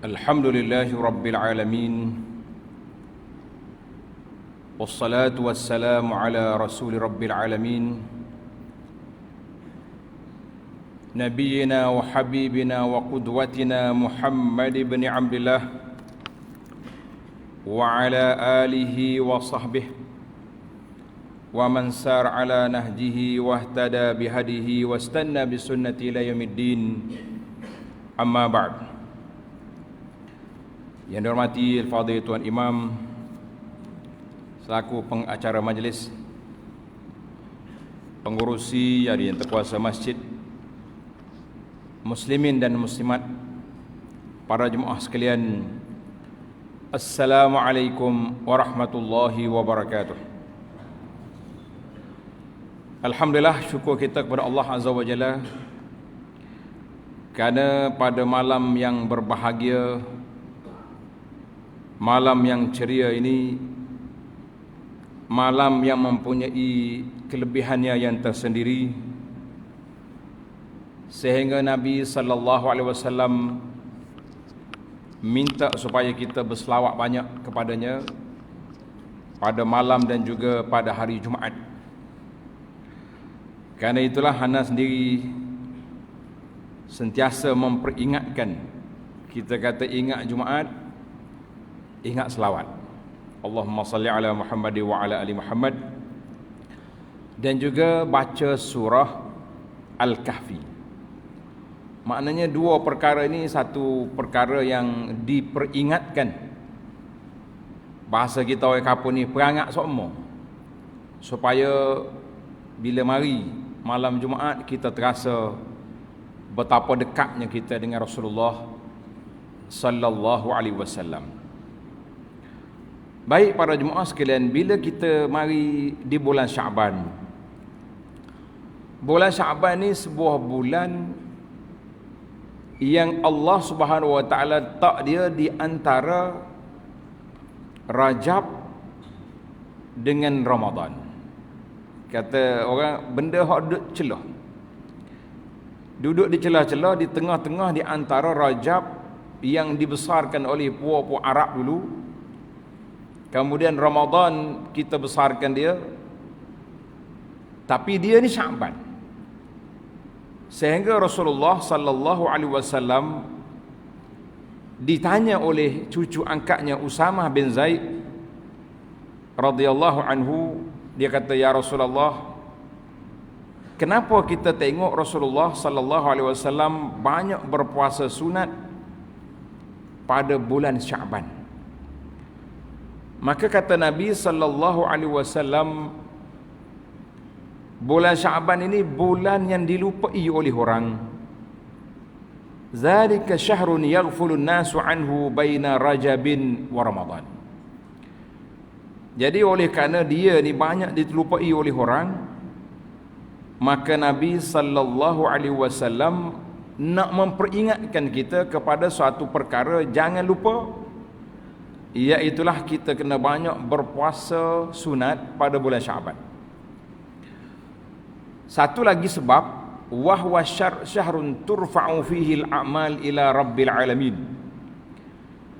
Alhamdulillahi Rabbil Alamin. Wassalatu wassalamu ala Rasuli Rabbil Alamin, Nabiyyina wa Habibina wa Qudwatina Muhammad ibn Abdillah wa ala alihi wa sahbihi wa man sar ala nahjihi wa ihtada bihadihi wa istanna bisunnati ila yaumiddin. Amma ba'd. Yang dihormati Al-Fadhil Tuan Imam selaku pengacara majlis, pengurusi yang terkuasa masjid, muslimin dan muslimat, para jemaah sekalian, Assalamualaikum warahmatullahi wabarakatuh. Alhamdulillah, syukur kita kepada Allah Azza wa Jalla kerana pada malam yang berbahagia, malam yang ceria ini, malam yang mempunyai kelebihannya yang tersendiri, sehingga Nabi sallallahu alaihi wasallam minta supaya kita berselawat banyak kepadanya pada malam dan juga pada hari Jumaat. Kerana itulah Hana sendiri sentiasa memperingatkan kita, kata ingat Jumaat, ingat selawat. Allahumma salli ala Muhammad wa ala ali Muhammad. Dan juga baca surah Al-Kahfi. Maknanya dua perkara ini satu perkara yang diperingatkan. Bahasa kita orang kapur ni perangat semua, supaya bila mari malam Jumaat kita terasa betapa dekatnya kita dengan Rasulullah sallallahu alaihi wasallam. Baik para jemaah sekalian, bila kita mari di bulan Syaban. Bulan Syaban ni sebuah bulan yang Allah Subhanahu wa taala letak dia di antara Rajab dengan Ramadan. Kata orang, benda hak duduk celah. Duduk di celah-celah di tengah-tengah di antara Rajab yang dibesarkan oleh puak-puak Arab dulu. Kemudian Ramadan kita besarkan dia, tapi dia ni Syaban. Sehingga Rasulullah sallallahu alaihi wasallam ditanya oleh cucu angkatnya Usamah bin Zaid radhiyallahu anhu, dia kata, ya Rasulullah, kenapa kita tengok Rasulullah sallallahu alaihi wasallam banyak berpuasa sunat pada bulan Syaban? Maka kata Nabi sallallahu alaihi wasallam, bulan Syaban ini bulan yang dilupai oleh orang. Zalika syahrun yaghfulun nasu anhu baina Rajabin wa Ramadan. Jadi oleh kerana dia ni banyak dilupai oleh orang, maka Nabi sallallahu alaihi wasallam nak memperingatkan kita kepada suatu perkara, jangan lupa, iaitulah kita kena banyak berpuasa sunat pada bulan Syaban. Satu lagi sebab, wahwa syahrun turfa'u fihi al-a'mal ila rabbil alamin.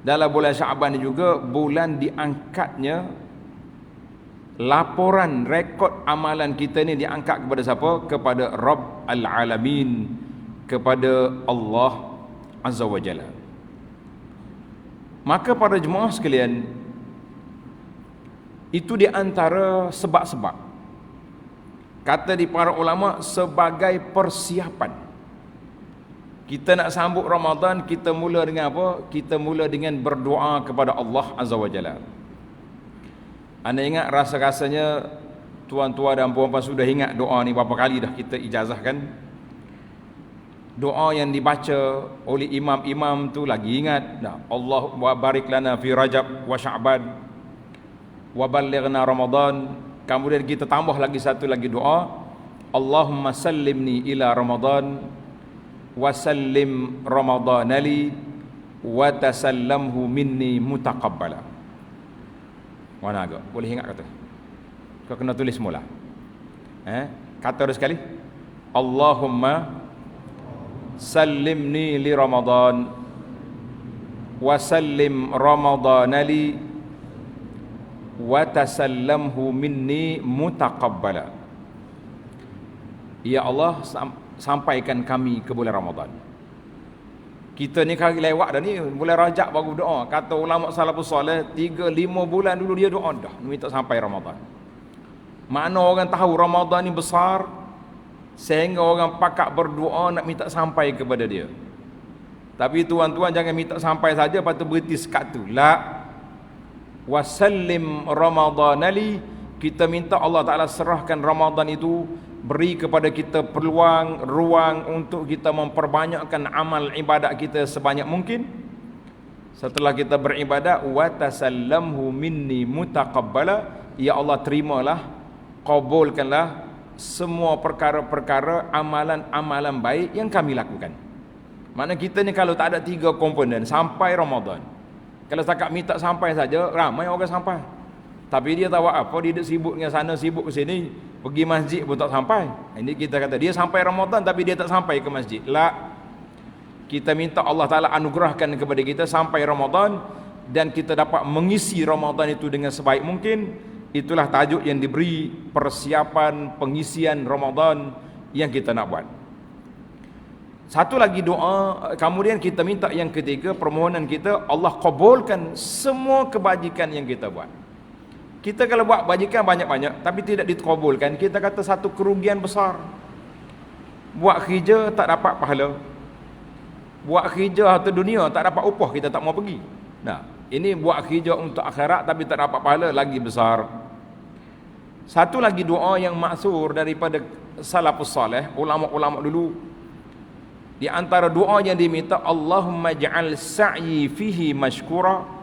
Dalam bulan Syaban juga bulan diangkatnya laporan, rekod amalan kita ni diangkat kepada siapa? Kepada Rabb al-alamin, kepada Allah Azza wa Jalla. Maka para jemaah sekalian, itu di antara sebab-sebab, kata di para ulama, sebagai persiapan. Kita nak sambut Ramadan, kita mula dengan apa? Kita mula dengan berdoa kepada Allah Azza wa Jalla. Anda ingat rasa-rasanya tuan-tuan dan puan-puan sudah ingat doa ni berapa kali dah kita ijazahkan? Doa yang dibaca oleh imam-imam tu lagi ingat dah. Allah wa barik lana fi Rajab wa Sya'ban wa ballighna Ramadan. Kemudian kita tambah lagi satu lagi doa, Allahumma sallimni ila Ramadan wa sallim Ramadana li wa tasallamhu minni mutaqabbala. Mana agak? Boleh ingat kata? Kau kena tulis semula. Kata ada sekali. Allahumma sallimni li Ramadan wasallim ramadhanali wa tasallamhu minni mutaqabbala. Ya Allah, sampaikan kami ke bulan Ramadan. Kita ni kali lewat dah ni, bulan Rajab baru doa. Kata ulama salafus soleh, 3-5 bulan dulu dia doa dah minta sampai Ramadan. Mana orang tahu Ramadan ni besar sehingga orang pakak berdoa nak minta sampai kepada dia. Tapi tuan-tuan jangan minta sampai saja lepas tu berhenti sekat tu. La wasallim ramadhanali, kita minta Allah Taala serahkan Ramadan itu, beri kepada kita peluang, ruang untuk kita memperbanyakkan amal ibadat kita sebanyak mungkin. Setelah kita beribadat, wa tasallamhu minni mutaqabbala, ya Allah terimalah, kabulkanlah semua perkara-perkara amalan-amalan baik yang kami lakukan. Maknanya kita ni kalau tak ada 3 komponen sampai Ramadan, kalau setakat minta sampai saja, ramai orang sampai. Tapi dia tahu apa, dia sibuk dengan sana, sibuk ke sini, pergi masjid pun tak sampai. Ini kita kata dia sampai Ramadan tapi dia tak sampai ke masjid. La, kita minta Allah Ta'ala anugerahkan kepada kita sampai Ramadan dan kita dapat mengisi Ramadan itu dengan sebaik mungkin. Itulah tajuk yang diberi, persiapan pengisian Ramadan yang kita nak buat. Satu lagi doa, kemudian kita minta yang ketiga, permohonan kita, Allah kabulkan semua kebajikan yang kita buat. Kita kalau buat bajikan banyak-banyak tapi tidak dikabulkan, kita kata satu kerugian besar. Buat kerja tak dapat pahala, buat kerja harta dunia tak dapat upah, kita tak mau pergi. Nah, ini buat kerja untuk akhirat tapi tak dapat pahala, lagi besar. Satu lagi doa yang maksur daripada salafus saleh, ulama-ulama dulu, di antara doa yang diminta, Allahumma ja'al sa'yi fihi mashkura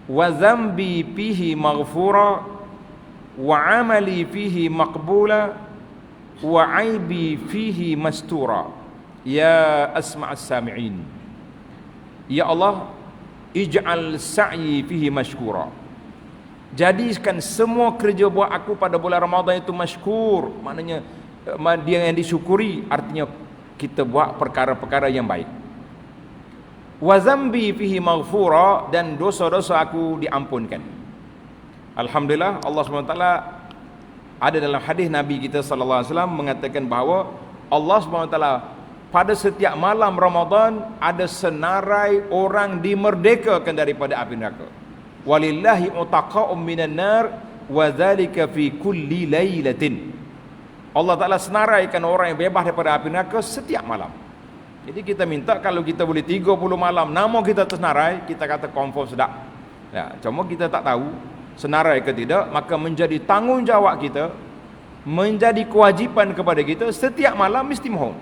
wa dhanbi fihi maghfura wa amali fihi maqbula wa aibi fihi mastura ya asma'as sami'in. Ya Allah, ij'al sa'yi fihi mashkura, jadikan semua kerja buat aku pada bulan Ramadan itu mashkur, maknanya dia yang disyukuri, artinya kita buat perkara-perkara yang baik. Wa zambi fihi maghfura, dan dosa-dosa aku diampunkan. Alhamdulillah, Allah SWT ada dalam hadis Nabi kita sallallahu alaihi wasallam mengatakan bahawa Allah SWT pada setiap malam Ramadan ada senarai orang dimerdekakan daripada api neraka. Walillahi utaqa'um minan nar wa dzalika fi kulli lailatin. Allah Ta'ala senaraikan orang yang bebas daripada api neraka setiap malam. Jadi kita minta kalau kita boleh 30 malam nama kita tersenarai, kita kata confirm sedap. Ya, cuma kita tak tahu senarai ke tidak, maka menjadi tanggungjawab kita, menjadi kewajipan kepada kita, setiap malam mesti mohon,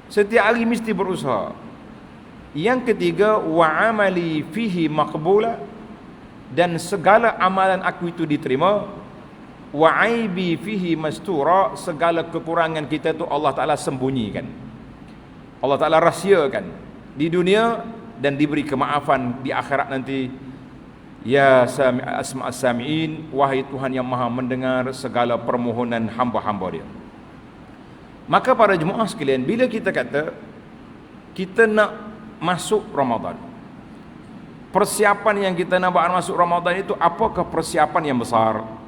setiap hari mesti berusaha. Yang ketiga, wa amali fihi maqbula, dan segala amalan aku itu diterima. Wa aibi fihi mastura, segala kekurangan kita tu Allah Ta'ala sembunyikan, Allah Ta'ala rahsiakan di dunia dan diberi kemaafan di akhirat nanti. Ya asma'as sami'in, wahai Tuhan yang maha mendengar segala permohonan hamba-hamba dia. Maka para jemaah sekalian, bila kita kata kita nak masuk Ramadan, persiapan yang kita nak buat masuk Ramadan itu apakah persiapan yang besar?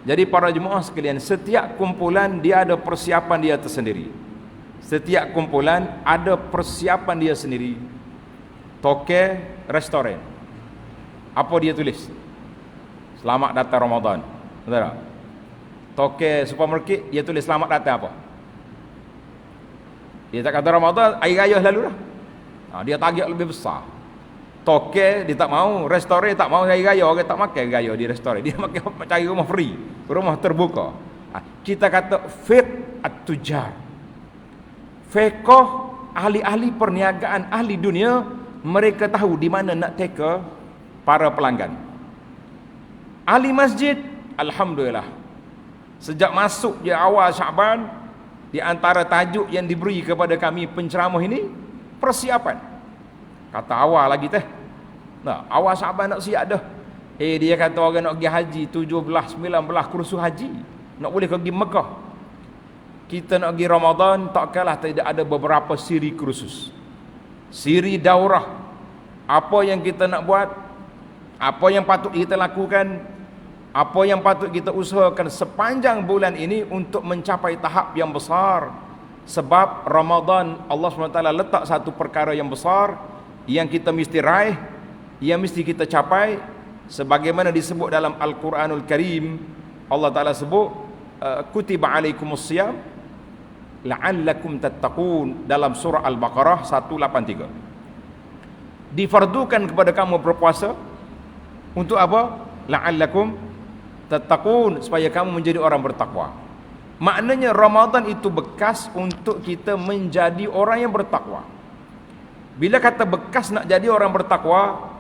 Jadi para jemaah sekalian, setiap kumpulan dia ada persiapan dia tersendiri. Setiap kumpulan ada persiapan dia sendiri. Toke restoran, apa dia tulis? Selamat datang Ramadan. Betul tak? Toke supermarket, dia tulis selamat datang apa? Dia tak kata Ramadan, air raya selalu dah. Dia target lebih besar. Toke dia tak mau, restoran dia tak mau air raya, orang tak makan air raya di restoran. Dia makan cari rumah free, rumah terbuka. Kita kata fiqh at-tujar. Fiqh ahli-ahli perniagaan, ahli dunia, mereka tahu di mana nak teka para pelanggan. Ahli masjid, alhamdulillah, sejak masuk je awal Syaban, di antara tajuk yang diberi kepada kami penceramah ini, persiapan. Kata awal lagi teh. Nah, awal Syaban nak siap dah. Dia kata orang nak pergi haji 17, 19 kursus haji. Nak boleh pergi Mekah. Kita nak pergi Ramadan, tak kalah tidak ada beberapa siri kursus. Siri daurah. apa yang kita nak buat, apa yang patut kita lakukan, apa yang patut kita usahakan sepanjang bulan ini untuk mencapai tahap yang besar. Sebab Ramadan, Allah SWT letak satu perkara yang besar yang kita mesti raih, yang mesti kita capai. Sebagaimana disebut dalam Al-Quranul Karim, Allah Ta'ala sebut kutiba alaikumus siyam la'allakum tattaqun, dalam surah Al-Baqarah 183. Difardukan kepada kamu berpuasa untuk apa? La'allakum tattaqun, supaya kamu menjadi orang bertakwa. Maknanya Ramadan itu bekas untuk kita menjadi orang yang bertakwa. Bila kata bekas nak jadi orang bertakwa,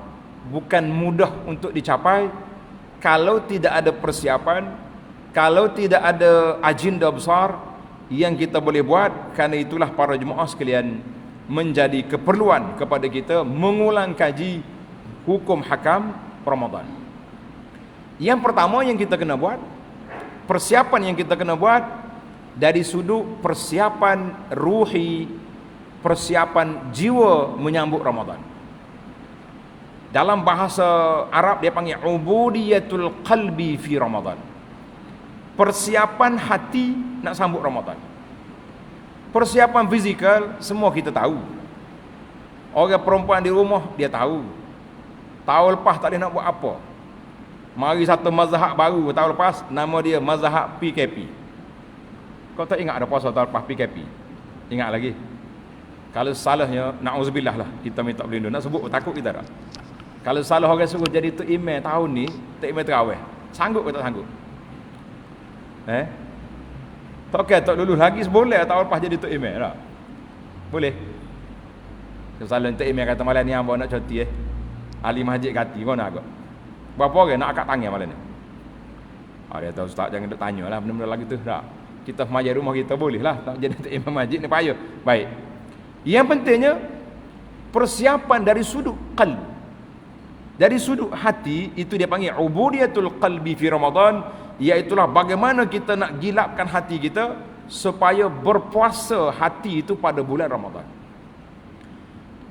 bukan mudah untuk dicapai kalau tidak ada persiapan, kalau tidak ada agenda besar yang kita boleh buat. Kerana itulah para jemaah sekalian, menjadi keperluan kepada kita mengulang kaji hukum hakam Ramadan. Yang pertama yang kita kena buat, persiapan yang kita kena buat dari sudut persiapan ruhi, persiapan jiwa menyambut Ramadan. Dalam bahasa Arab dia panggil ubudiyatul qalbi fi Ramadan. Persiapan hati nak sambut Ramadan. Persiapan fizikal semua kita tahu. Orang perempuan di rumah dia tahu. Tahun lepas tak boleh nak buat apa. Mari satu mazhab baru tahun lepas, nama dia mazhab PKP. Kau tak ingat ada puasa tahun lepas PKP? Ingat lagi? Kalau salahnya, na'udzubillah lah, kita minta berlindung. Nak sebut takut kita tak? Kalau salah orang suruh jadi Tok Imam tahun ni, Tok Imam terawih, sanggup ke tak sanggup? Tak lulus lagi boleh tahun lepas jadi Tok Imam tak? Boleh? Kesalahan Tok Imam kata malam ni hamba nak cuti ahli masjid kati, kau nak agak? Berapa orang nak akad tangan malam ni? Dia tahu ustaz jangan duk tanya lah benda-benda lagi tu tak. Kita semaya rumah kita boleh lah, tak jadi Tok Imam masjid ni payah. Baik. Yang pentingnya persiapan dari sudut qalb, dari sudut hati, itu dia panggil ubudiyatul qalbi fi Ramadan, iaitulah bagaimana kita nak gilapkan hati kita supaya berpuasa hati itu pada bulan Ramadan.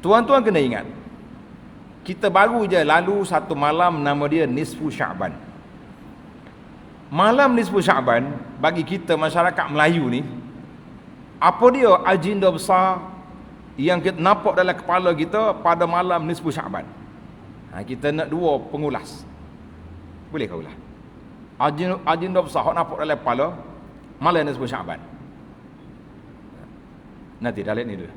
Tuan-tuan kena ingat, kita baru je lalu satu malam nama dia Nisfu Sya'ban. Malam Nisfu Sya'ban bagi kita masyarakat Melayu ni, apa dia agenda besar yang kita nampak dalam kepala kita pada malam Nisfu Sya'ban? Kita nak dua pengulas. Boleh kau ulas? Agenda besar hak nampak dalam kepala malam Nisfu Sya'ban. Nanti dah lihat ni dulu.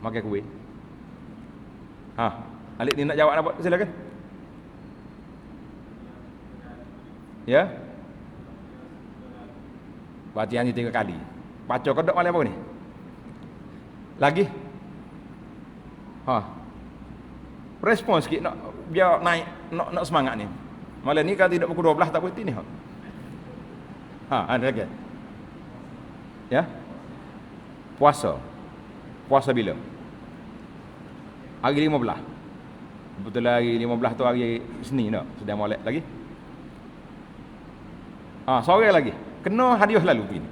Makan kuih. Alik ni nak jawab apa? Silakan. Ya. Berarti hanya 3 kali. Baca kodok malam apa ni? Lagi? Respon sikit nak biar naik, nak semangat ni. Malam ni kalau tidak pukul 12 tak berhenti ni. Ada lagi. Ya. Puasa. Puasa bila? Hari 15. Betul lah hari 15 tu hari Isnin tak? Sudah molek lagi? Sore lagi. Kena hadiah lalu ni.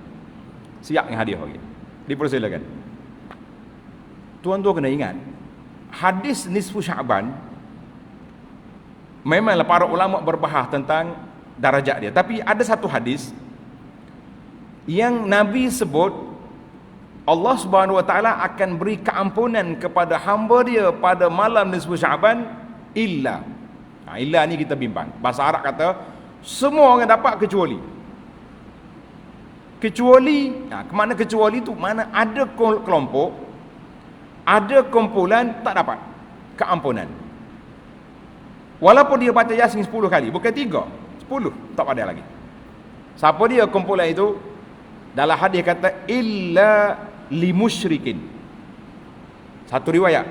Siap dengan hadiah lagi. Dipersilakan. Tuan-tuan kena ingat, hadis Nisfu Sya'ban memanglah para ulama berbahas tentang darajat dia, tapi ada satu hadis yang Nabi sebut Allah Subhanahu Wa Taala akan beri keampunan kepada hamba dia pada malam Nisfu Sya'ban illa. Illa ni kita bimbang. Bahasa Arab kata semua orang dapat kecuali. Kemana kecuali tu? Mana ada kelompok, ada kumpulan tak dapat keampunan. Walaupun dia baca Yasin 10 kali, bukan 3, 10 tak ada lagi. Siapa dia kumpulan itu? Dalam hadis kata illa limusyrikin. Satu riwayat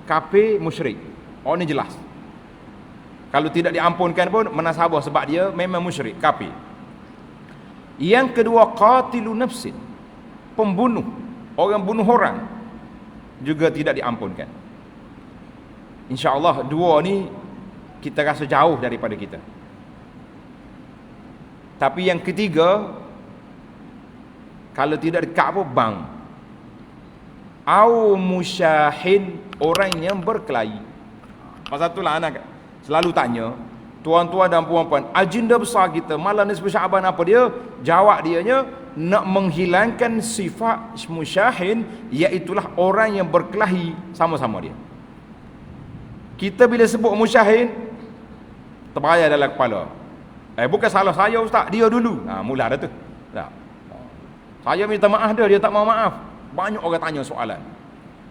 kafir musyrik. Ni jelas. Kalau tidak diampunkan pun menasabah sebab dia memang musyrik, kafir. Yang kedua qatilu nafsin, pembunuh, orang bunuh orang juga tidak diampunkan. InsyaAllah dua ni kita rasa jauh daripada kita. Tapi yang ketiga, kalau tidak dekat pun bang. au musyahin, orang yang berkelahi. Pasal itulah anak selalu tanya, tuan-tuan dan puan-puan, agenda besar kita malam nisfu Syaban apa dia? Jawab dianya, nak menghilangkan sifat musyahin, iaitulah orang yang berkelahi sama-sama dia. Kita bila sebut musyahin, terbayar dalam kepala, bukan salah saya ustaz, dia dulu. Mula dah tu. Tak. Saya minta maaf dia tak mau maaf. Banyak orang tanya soalan.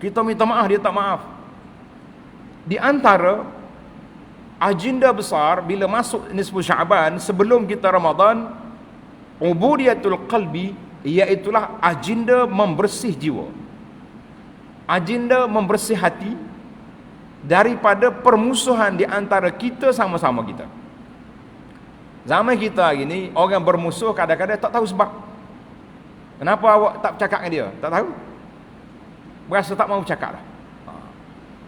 Kita minta maaf, dia tak maaf. Di antara agenda besar bila masuk nisfu Syaban sebelum kita Ramadan, ubudiyatul qalbi, iaitulah agenda membersih jiwa. Agenda membersih hati daripada permusuhan di antara kita sama-sama kita. Zaman kita hari ni, orang bermusuh kadang-kadang tak tahu sebab. Kenapa awak tak bercakap dengan dia? Tak tahu. Berasa tak mahu bercakap lah.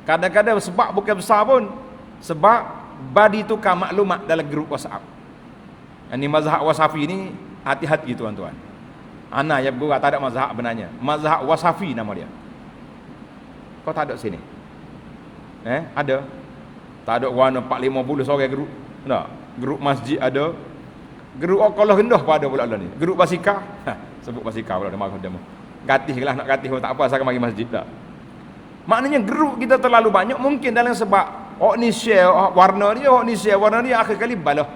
Kadang-kadang sebab bukan besar pun. Sebab badi tukar maklumat dalam grup WhatsApp. Ini mazhab wasafi ni, hati-hati tuan-tuan. Ana yang bergurau tak ada mazhab benarnya. Mazhab wasafi nama dia. Kau tak ada sini? Ada. Tak ada warna 4-50 seorang grup. Tak. Grup masjid ada. Grup kalau rendah pun ada pula ni. Grup basikal. Sebut basikal pula nama dia. Gatihlah, nak gatih pun tak apa, asalkan mari masjid tak. Maknanya grup kita terlalu banyak, mungkin dalam sebab ni share warna dia, ni share warna dia, akhir kali balah.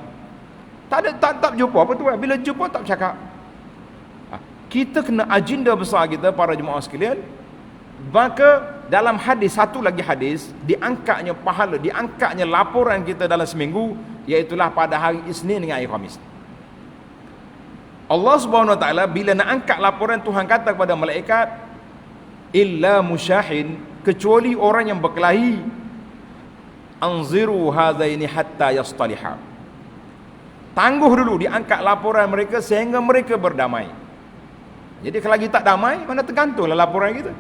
Tak jumpa apa tu. Bila jumpa tak bercakap. Kita kena agenda besar kita para jemaah sekalian. Maka dalam hadis, satu lagi hadis, diangkatnya pahala, diangkatnya laporan kita dalam seminggu, iaitulah pada hari Isnin dengan hari Khamis. Allah Subhanahu Wa Taala bila nak angkat laporan, Tuhan kata kepada malaikat, illa musyahin, kecuali orang yang berkelahi, anziru hadaini hatta yastaliha. Tangguh dulu, diangkat laporan mereka sehingga mereka berdamai. Jadi kalau lagi tak damai, mana tergantunglah laporan kita.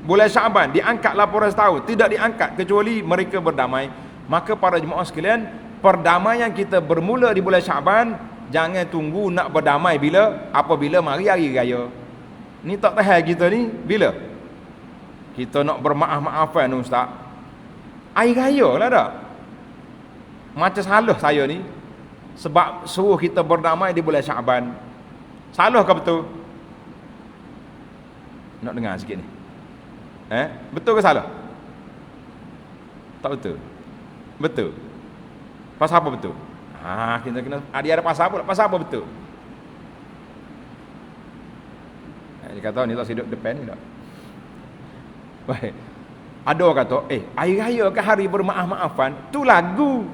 Bulan Syaban diangkat laporan setahun, tidak diangkat kecuali mereka berdamai. Maka para jemaah sekalian, perdamaian kita bermula di bulan Syaban. Jangan tunggu nak berdamai apabila mari hari raya. Ni tak tahan kita ni bila kita nak bermaaf-maafan ustaz, hari raya lah dah. Macam salah saya ni sebab suruh kita berdamai di bulan Syaban. Salah ke betul? Nak dengar sikit ni. Betul ke salah? Tak betul. Betul. Pasal apa betul? Kita kena dia ada pasal apa? Pasal apa betul? Dia kata ni tak hidup depan ni tak. Baik. Ada orang kata, hari raya ke hari bermaaf-maafan? Tu lagu.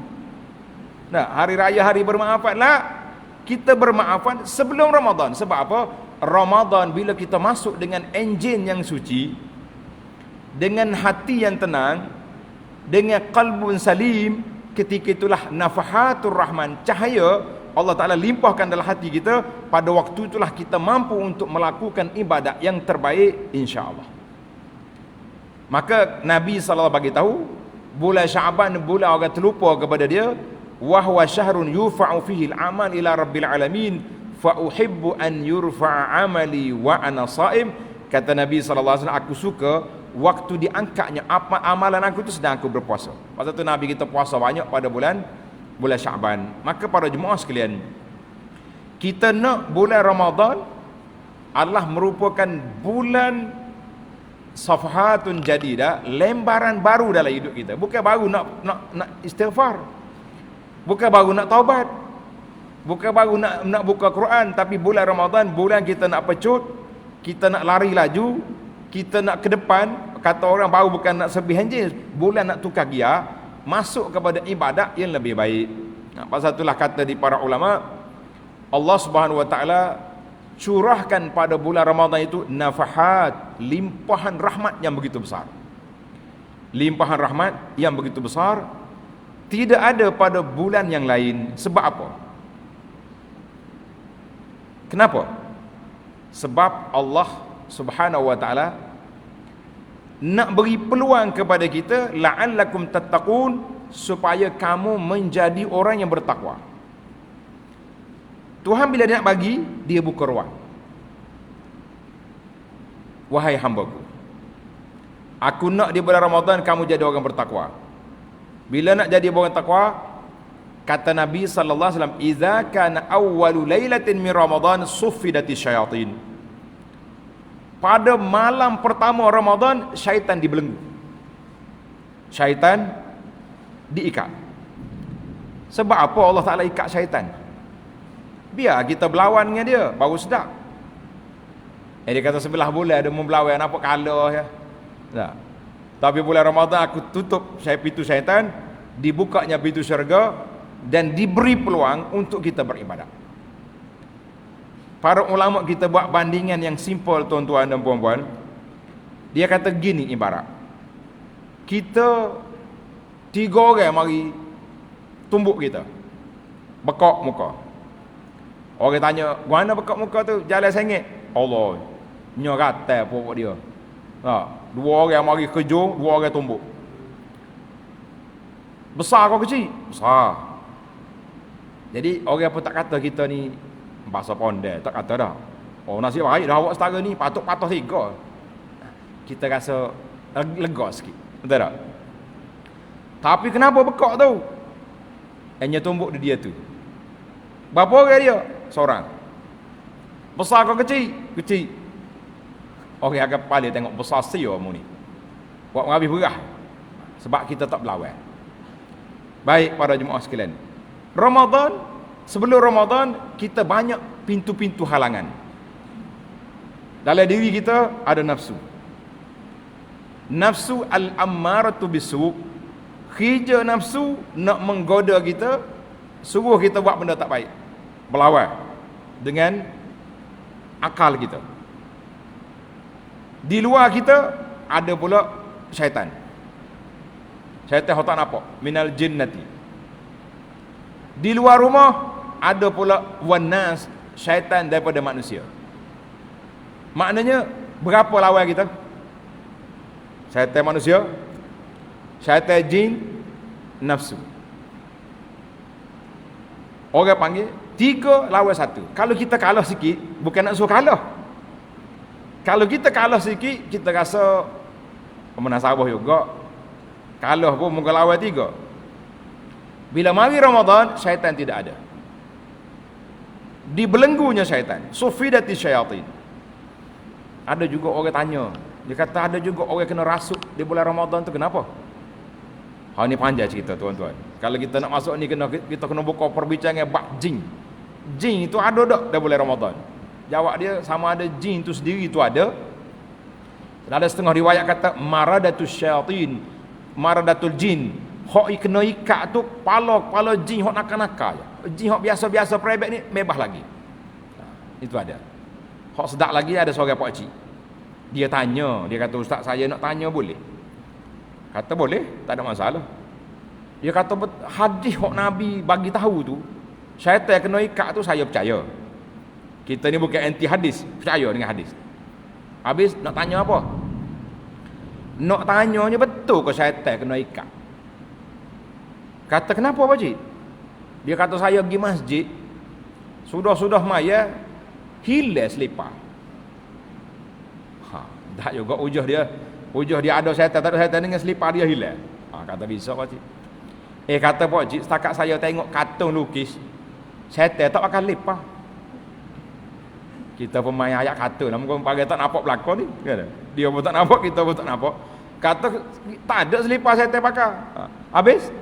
Nah, hari raya hari bermaafan lah. Kita bermaafan sebelum Ramadan. Sebab apa? Ramadan bila kita masuk dengan enjin yang suci, dengan hati yang tenang, dengan qalbun salim, ketika itulah nafahatur rahman, cahaya Allah Ta'ala limpahkan dalam hati kita. Pada waktu itulah kita mampu untuk melakukan ibadat yang terbaik, insya-Allah. Maka Nabi SAW bagi tahu, bulan Syaban bulan orang terlupa kepada dia, wa huwa syahrun yufa'u fihi al-amal ila rabbil alamin fa uhibbu an yurfa'a amali wa ana sha'im. Kata Nabi SAW, aku suka waktu diangkatnya apa amalan aku itu sedang aku berpuasa. Pasal tu Nabi kita puasa banyak pada bulan Syaban. Maka para jemaah sekalian, kita nak bulan Ramadan adalah merupakan bulan safhatun jadidah, lembaran baru dalam hidup kita. Bukan baru nak istighfar, bukan baru nak taubat, bukan baru nak buka Quran, tapi bulan Ramadan bulan kita nak pecut, kita nak lari laju, kita nak ke depan. Kata orang baru bukan nak sebihanjin, bulan nak tukar gear, masuk kepada ibadat yang lebih baik. Pasal itulah kata di para ulama, Allah Subhanahu Wa Taala curahkan pada bulan Ramadan itu nafahat, limpahan rahmat yang begitu besar. Limpahan rahmat yang begitu besar tidak ada pada bulan yang lain. Sebab apa? Kenapa? Sebab Allah Subhanahu Wa Taala nak beri peluang kepada kita, la'allakum tattaqun, supaya kamu menjadi orang yang bertakwa. Tuhan bila dia nak bagi, dia buka ruang. Wahai hambaku, Aku nak di bulan Ramadan kamu jadi orang bertakwa. Bila nak jadi orang takwa, kata Nabi sallallahu alaihi wasallam, "Idza kana awwalu lailatin min Ramadan suffidati syayatin." Pada malam pertama Ramadan, syaitan dibelenggu. Syaitan diikat. Sebab apa Allah Taala ikat syaitan? Biar kita berlawan dengan dia, baru sedap. Dia kata sebelah bulan ada membelawan, nampak kalah ya. Tak. Tapi bulan Ramadan aku tutup pintu syaitan, dibukanya pintu syurga dan diberi peluang untuk kita beribadat. Para ulama kita buat bandingan yang simple tuan-tuan dan puan-puan. Dia kata gini ibarat. Kita 3 orang mari tumbuk kita. Bekak muka. Orang tanya, "Mana bekak muka tu?" Jalan sengit. Allah. Nyorata pokok dia. 2 orang mari kejung, 2 orang tumbuk. Besar kau kecil? Besar. Jadi orang pun tak kata kita ni bahasa pondek, tak kata dah. Oh, nasib baik dah awak setara ni, patut-patut 3. Kita rasa lega sikit. Betul tak? Tapi kenapa bekak tu? Hanya tumbuk dia tu. Berapa orang dia? Seorang. Besar kau kecil? Kecil. Orang agak kepala tengok besar sia mu ni. Buat habis berah. Sebab kita tak berlawan. Baik para jemaah sekalian. Ramadan, sebelum Ramadan kita banyak pintu-pintu halangan. Dalam diri kita ada nafsu. Nafsu al-ammaratu bisu. Kerja nafsu nak menggoda kita, suruh kita buat benda tak baik. Berlawan dengan akal kita. Di luar kita ada pula syaitan. Syaitan hok tak nampak, minal jinnati. Di luar rumah ada pula wanas, syaitan daripada manusia. Maknanya berapa lawan kita? Syaitan manusia, syaitan jin, nafsu. Orang panggil 3 lawan 1. Kalau kita kalah sikit, bukan nak suruh kalah. Kalau kita kalah sikit, kita rasa menasabah juga. Kalah pun muka lawan 3. Bila mari Ramadan, syaitan tidak ada. Dibelenggunya syaitan. Sufidati syayatin. Ada juga orang tanya. Dia kata ada juga orang kena rasuk di bulan Ramadan tu, kenapa? Ni panjang cerita tuan-tuan. Kalau kita nak masuk ni, kita kena buka perbincangan bab jin. Jin itu ada tak di bulan Ramadan? Jawab dia, sama ada jin tu sendiri tu ada. Dan ada setengah riwayat kata maradatus syayatin, maradatul jin. Hok kena ikat tu kepala jin hok nakal-nakal. Jin hok biasa-biasa private ni bebas lagi. Itu ada. Hok sedap lagi ada seorang pak cik. Dia tanya, dia kata, "Ustaz, saya nak tanya boleh?" Kata boleh, tak ada masalah. Dia kata hadis hok Nabi bagi tahu tu, syaitan kena ikat tu saya percaya. Kita ni bukan anti hadis, percaya dengan hadis. Habis nak tanya apa? Nak tanyanya betul ke syaitan kena ikat? Kata kenapa Pak Cik? Dia kata saya pergi masjid, sudah maya hilang selipar. Tak juga ujah dia ada syaitan, tak ada syaitan dengan selipar dia hilang. Kata bisa Pak Cik. Kata Pak Cik, setakat saya tengok kartun lukis, syaitan tak akan lipar. Kita pemain ayat kata lah, mungkin pakai tak nampak pelakon ni, dia pun tak nampak, kita pun tak nampak. Kata tak ada selipar syaitan pakai. Habis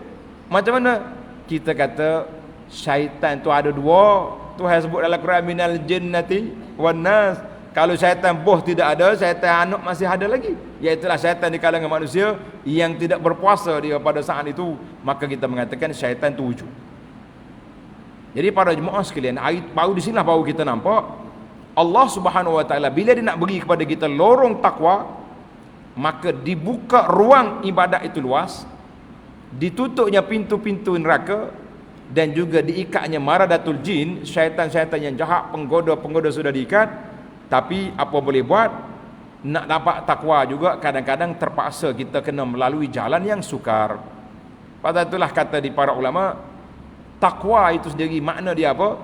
macam mana? Kita kata syaitan tu ada 2. Tuhan sebut dalam Quran minal jinnati wan nas. Kalau syaitan boh tidak ada, syaitan anak masih ada lagi. Iaitulah syaitan di kalangan manusia yang tidak berpuasa dia pada saat itu, maka kita mengatakan syaitan tu wujud. Jadi para jemaah sekalian, baru di sinilah baru kita nampak Allah Subhanahu wa taala bila dia nak beri kepada kita lorong takwa, maka dibuka ruang ibadat itu luas, ditutupnya pintu-pintu neraka, dan juga diikatnya maradatul jin, syaitan-syaitan yang jahat, penggoda-penggoda sudah diikat. Tapi apa boleh buat, nak dapat takwa juga kadang-kadang terpaksa kita kena melalui jalan yang sukar. Pada itulah kata di para ulama, takwa itu sendiri makna dia apa?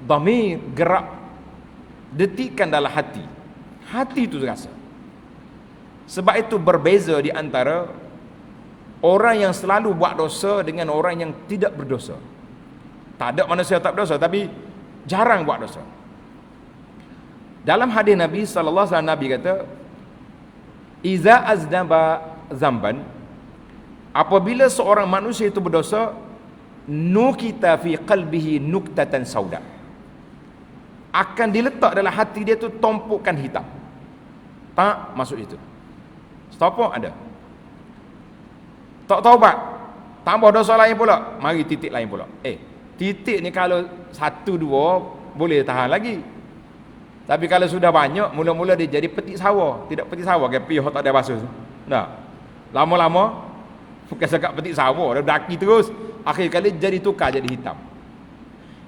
Dhamir, gerak, detikan dalam hati. Hati itu rasa. Sebab itu berbeza di antara orang yang selalu buat dosa dengan orang yang tidak berdosa. Tak ada manusia tak berdosa, tapi jarang buat dosa. Dalam hadis Nabi sallallahu alaihi wasallam, Nabi kata, "Iza aznaba zamban," apabila seorang manusia itu berdosa, nukita fi qalbihi nuktatan sauda, akan diletak dalam hati dia tu tumpukan hitam. Tak masuk itu. Stopok ada. Tak taubat, tambah dosa lain pula, mari titik lain pula. Titik ni kalau 1 2 boleh tahan lagi. Tapi kalau sudah banyak, mula-mula dia jadi petik sawah. Tidak petik sawah, ke pihak tak ada basuh. Nah, lama-lama bukan sekat petik sawah, dia daki terus, akhir kali jadi tukar, jadi hitam.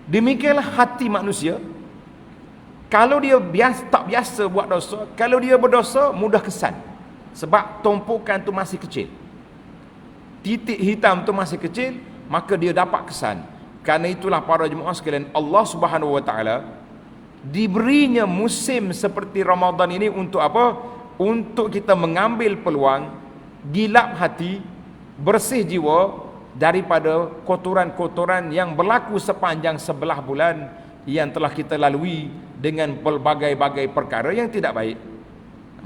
Demikianlah hati manusia. Kalau dia tak biasa buat dosa, kalau dia berdosa, mudah kesan. Sebab tumpukan tu masih kecil, titik hitam tu masih kecil, maka dia dapat kesan. Karena itulah para jemaah sekalian, Allah Subhanahu wa taala diberinya musim seperti Ramadan ini untuk apa? Untuk kita mengambil peluang, gilap hati, bersih jiwa daripada kotoran-kotoran yang berlaku sepanjang 11 bulan yang telah kita lalui dengan pelbagai-bagai perkara yang tidak baik.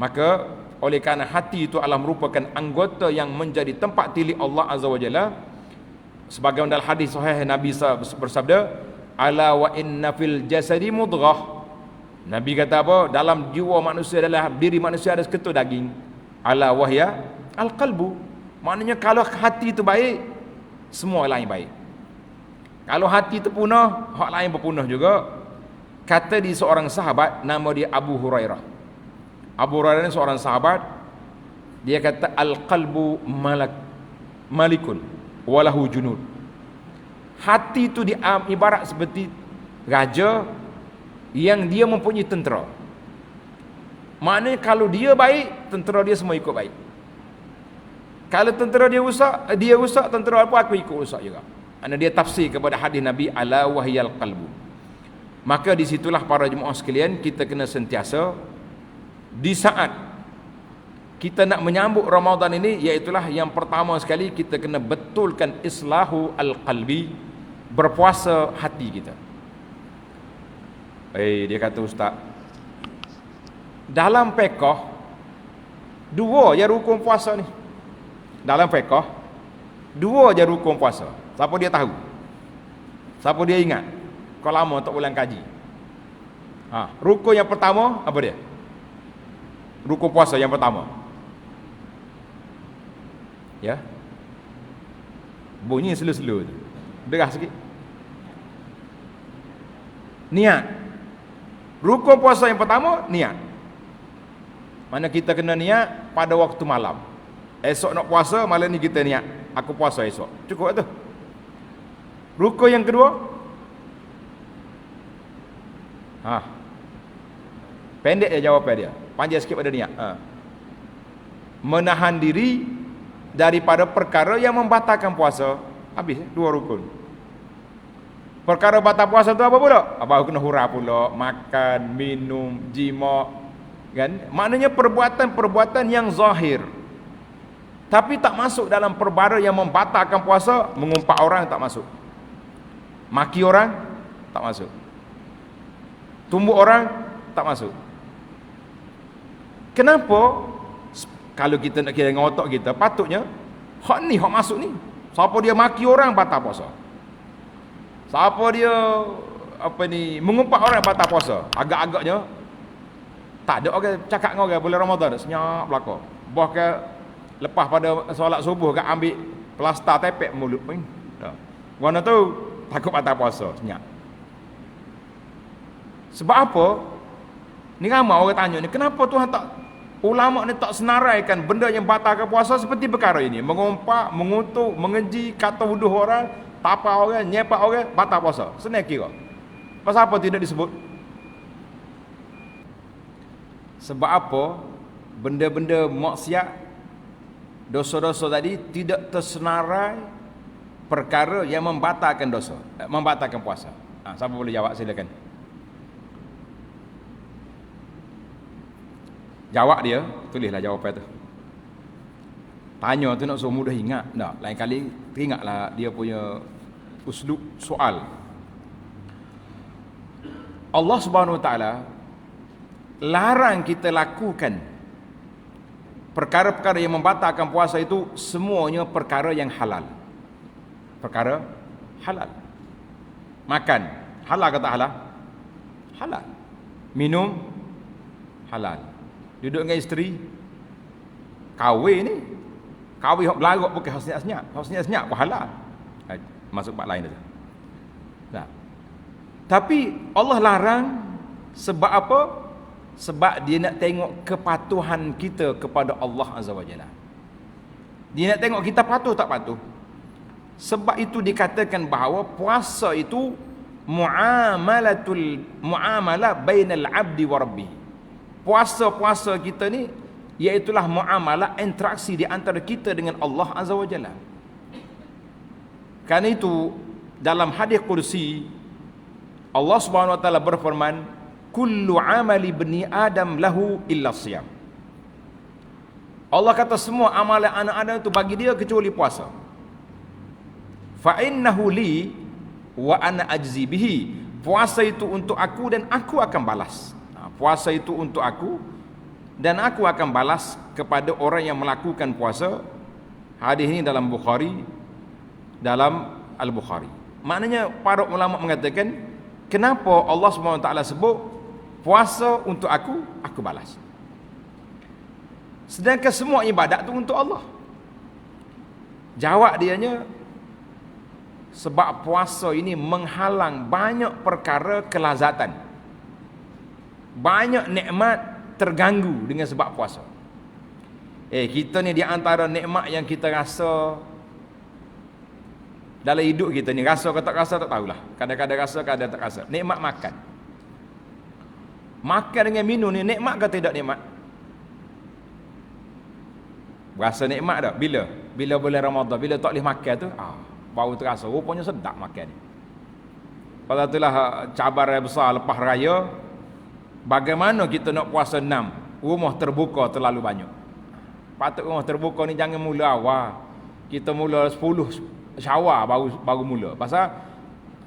Maka oleh kerana hati itu adalah merupakan anggota yang menjadi tempat tilik Allah Azza wa Jalla, sebagaimana dalam hadis sahih Nabi bersabda, "Ala wa inna fil jasadi mudghah." Nabi kata apa? Dalam jiwa manusia, dalam diri manusia ada seketul daging. Ala wahya al-qalbu. Maknanya kalau hati itu baik, semua lain baik. Kalau hati itu punah, hak lain berpunah juga. Kata di seorang sahabat, nama dia Abu Hurairah. Abu Hurairah ni seorang sahabat. Dia kata, al-qalbu malikun walahu junud. Hati itu ibarat seperti raja yang dia mempunyai tentera. Maknanya kalau dia baik, tentera dia semua ikut baik. Kalau tentera dia rusak, tentera apa aku ikut rusak juga. Ana dia tafsir kepada hadis Nabi, ala wahyal qalbu. Maka disitulah para jemaah sekalian, kita kena sentiasa di saat kita nak menyambut Ramadan ini, iaitulah yang pertama sekali kita kena betulkan islahu al-qalbi, berpuasa hati kita. Dia kata ustaz, dalam fiqh 2 je rukun puasa ni. Dalam fiqh 2 je rukun puasa. Siapa dia tahu? Siapa dia ingat? Kau lama tak ulang kaji. Rukun yang pertama apa dia? Rukun puasa yang pertama. Ya. Bunyi slow-slow tu. Derah sikit. Niat. Rukun puasa yang pertama, niat. Mana kita kena niat pada waktu malam. Esok nak puasa, malam ni kita niat, aku puasa esok. Cukup tu. Rukun yang kedua, pendek je jawapan dia, panjang sikit pada niat. Menahan diri daripada perkara yang membatalkan puasa. Habis 2 rukun. Perkara batal puasa tu apa pula? Abang kena hura pula, makan, minum, jima, kan? Maknanya perbuatan-perbuatan yang zahir. Tapi tak masuk dalam perkara yang membatalkan puasa. Mengumpat orang tak masuk. Maki orang tak masuk. Tumbuk orang tak masuk. Kenapa? Kalau kita nak kira dengan otak kita, patutnya hak ni, hak masuk ni. Siapa dia maki orang, batal puasa. Siapa dia mengumpat orang, batal puasa. Agak-agaknya tak ada orang cakap dengan orang bulan Ramadan, senyap belaka. Bahkan lepas pada solat subuh kan ambil plaster tepek mulut pun. Mana tu takut batal puasa, senyap. Sebab apa? Ni ramai orang tanya ni, kenapa Tuhan tak, ulama ni tak senaraikan benda yang batalkan puasa seperti perkara ini? Mengumpat, mengutuk, mengeji, kata wuduh orang, tapa orang, nyepak orang, batal puasa. Senang kira. Pasal apa tidak disebut? Sebab apa? Benda-benda maksiat, dosa-dosa tadi tidak tersenarai perkara yang membatalkan dosa, membatalkan puasa. Siapa boleh jawab, silakan. Jawab dia, tulislah jawapan tu. Tanya tu nak suruh mudah ingat. Tak, lain kali teringatlah dia punya uslub soal. Allah Subhanahu Wa Taala larang kita lakukan perkara-perkara yang membatalkan puasa itu semuanya perkara yang halal. Perkara halal. Makan halal ke tak halal? Halal. Minum halal. Duduk dengan isteri, kahwin ni, kahwin hok belarut bukan hok senyap-senyap. Hok senyap-senyap pun halal. Masuk bab lain dah. Nah. Tapi Allah larang sebab apa? Sebab dia nak tengok kepatuhan kita kepada Allah Azza wa Jalla. Dia nak tengok kita patuh tak patuh. Sebab itu dikatakan bahawa puasa itu muamalah bainal abdi wa rabbih. Puasa-puasa kita ni iaitulah muamalah, interaksi di antara kita dengan Allah Azza wa Jalla. Karena itu dalam hadis kursi Allah Subhanahu wa taala berfirman, kullu amali bani adam lahu illa siyam. Allah kata semua amalan anak Adam itu bagi dia kecuali puasa. Fa innahu li wa ana ajzi bihi. Puasa itu untuk aku dan aku akan balas. Puasa itu untuk aku dan aku akan balas kepada orang yang melakukan puasa. Hadis ini dalam Bukhari, dalam Al-Bukhari. Maknanya para ulama mengatakan, kenapa Allah SWT sebut puasa untuk aku balas. Sedangkan semua ibadat itu untuk Allah. Jawab dianya, sebab puasa ini menghalang banyak perkara kelazatan. Banyak nikmat terganggu dengan sebab puasa. Kita ni di antara nikmat yang kita rasa dalam hidup kita ni, rasa ke tak rasa tak tahulah. Kadang-kadang rasa, kadang tak rasa. Nikmat makan. Makan dengan minum ni nikmat ke tidak nikmat? Rasa nikmat tak? Bila? Bila bulan Ramadan, bila tak boleh makan tu, baru terasa rupanya sedap makan ni. Pada itulah cabaran besar lepas raya. Bagaimana kita nak puasa 6? Rumah terbuka terlalu banyak. Patut rumah terbuka ni jangan mula awal. Kita mula 10 Syawal baru mula. Pasal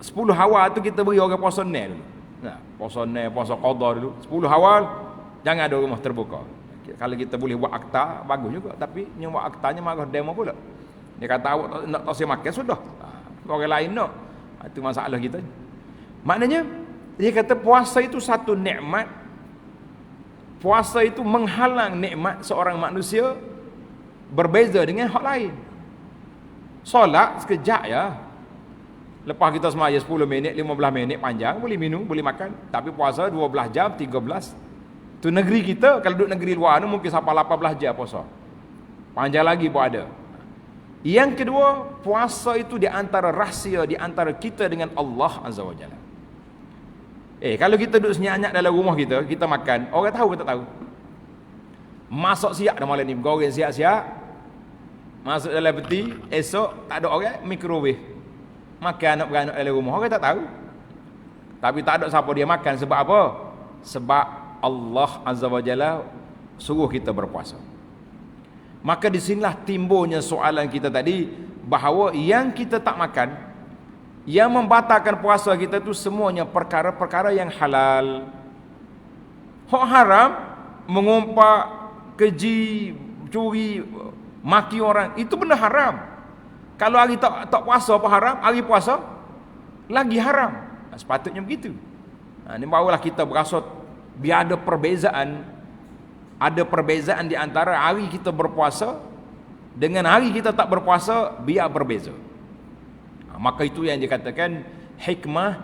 10 awal tu kita beri orang puasa nil dulu. Nah, puasa nil, puasa qada dulu. 10 awal jangan ada rumah terbuka. Kalau kita boleh buat akta bagus juga, tapi yang buat aktanya marah demo pula. Dia kata awak nak tak makan sudah. Orang lain nak. Itu masalah kita. Maknanya dia kata puasa itu satu nikmat. Puasa itu menghalang nikmat seorang manusia berbeza dengan hak lain. Solat sekejap ya. Lepas kita semaya 10 minit, 15 minit panjang, boleh minum, boleh makan. Tapi puasa 12 jam, 13. Tu negeri kita, kalau duduk negeri luar ni mungkin sampai 18 jam puasa. Panjang lagi pun ada. Yang kedua, puasa itu di antara rahsia di antara kita dengan Allah Azza wa Jalla. Kalau kita duduk senyap-senyap dalam rumah kita makan, orang tahu ke tak tahu? Masak siap dah malam ni, goreng siap-siap. Masuk dalam peti, esok tak ada orang, mikrowave. Makan anak-beranak dalam rumah, orang tak tahu. Tapi tak ada siapa dia makan, sebab apa? Sebab Allah Azza wa Jalla suruh kita berpuasa. Maka di sinilah timbulnya soalan kita tadi, bahawa yang kita tak makan, yang membatalkan puasa kita tu semuanya perkara-perkara yang halal. Hak haram, mengumpat, keji, curi, maki orang, itu benda haram. Kalau hari tak puasa apa haram, hari puasa lagi haram. Sepatutnya begitu. Ini barulah kita berasa biar ada perbezaan. Ada perbezaan di antara hari kita berpuasa dengan hari kita tak berpuasa, biar berbeza. Maka itu yang dikatakan hikmah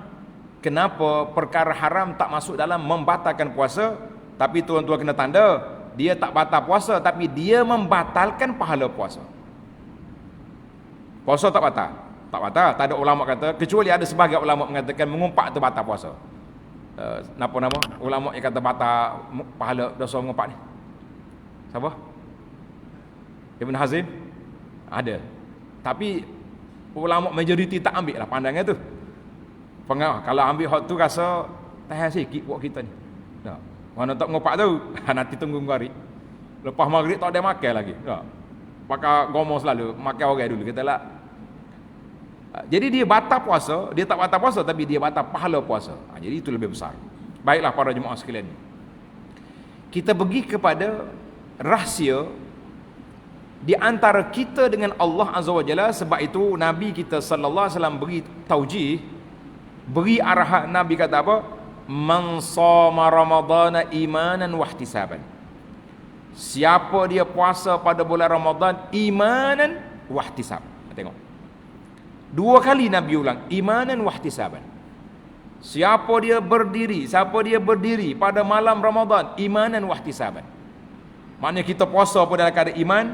kenapa perkara haram tak masuk dalam membatalkan puasa. Tapi tuan-tuan kena tanda, dia tak batal puasa, tapi dia membatalkan pahala puasa. Puasa tak batal? Tak batal. Tak ada ulama kata, kecuali ada sebahagian ulama mengatakan mengumpat tu batal puasa. Apa nama? Ulama yang kata batal pahala dosa mengumpat ni. Siapa? Ibn Hazim? Ada. Tapi ulama majoriti tak ambil lah pandangan tu. Kalau ambil hak tu rasa tahan sikit buat kita ni. Tak. Mana tak ngopak tu, nanti tunggu maghrib. Lepas maghrib tak ada makan lagi. Tak. pakai gomo selalu, makan orang dulu kita lah. Jadi dia batal puasa, dia tak batal puasa tapi dia batal pahala puasa. Jadi itu lebih besar. Baiklah para jemaah sekalian. Kita pergi kepada rahsia di antara kita dengan Allah Azza wa Jalla. Sebab itu Nabi kita sallallahu alaihi wasallam beri taujih, beri arahan. Nabi kata apa? Man shoma ramadhana imanan wa ihtisaban. Siapa dia puasa pada bulan Ramadan imanan wa ihtisab. Tengok. Dua kali Nabi ulang, imanan wa ihtisaban. Siapa dia berdiri pada malam Ramadan imanan wa ihtisaban. Maknanya kita puasa pada dalam keadaan iman,